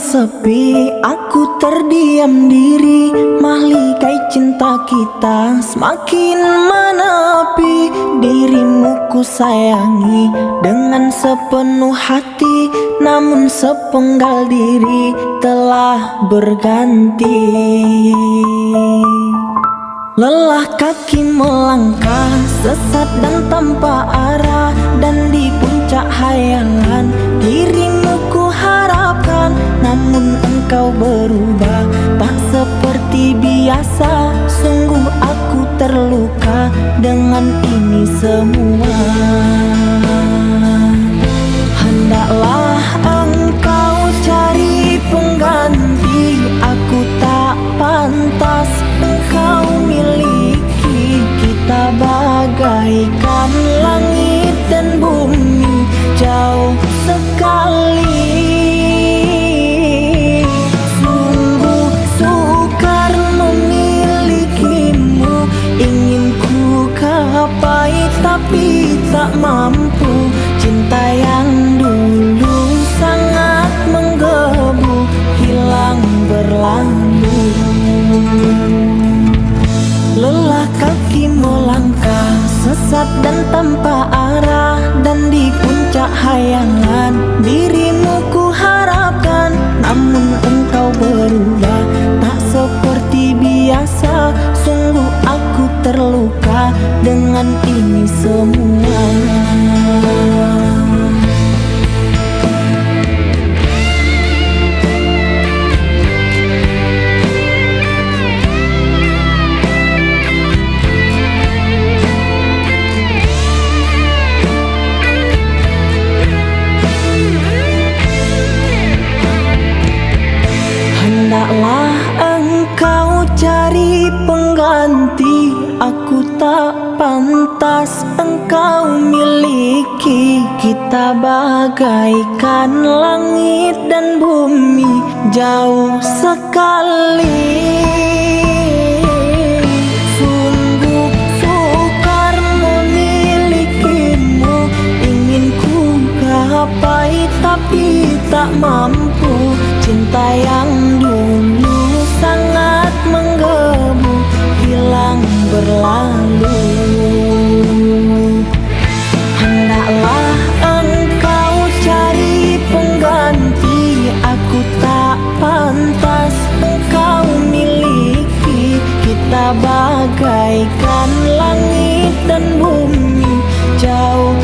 sepi, aku terdiam diri. Mahligai cinta kita semakin menepi. Dirimu ku sayangi dengan sepenuh hati, namun sepenggal diri telah berganti. Lelah kaki melangkah, sesat dan tanpa arah, dan di puncak hayalan dirimu ku harapkan. Namun engkau berubah, tak seperti biasa. Sungguh aku terluka dengan ini semua. Hendaklah engkau cari pengganti, aku tak pantas engkau miliki. Kita bagaikan langit dan bumi, jauh sekali. Sungguh sukar memilikimu, ingin ku gapai tapi tak mampu. Cinta yang dulu sangat menggebu, hilang berlalu. Lelah kaki melangkah, sesat dan tanpa arah, dan di puncak hayalan dirimu ku harapkan. Namun engkau berubah, tak seperti biasa. Sungguh aku terluka dengan ini semua. Hendaklah engkau cari pengganti, aku tak pantas engkau miliki. Kita bagaikan langit dan bumi, jauh sekali. Sungguh sukar memilikimu, ingin ku gapai tapi tak mampu. Cinta yang dulu sangat menggebu, hilang berlalu. Hendaklah engkau cari pengganti, aku tak pantas engkau miliki. Kita bagaikan langit dan bumi, jauh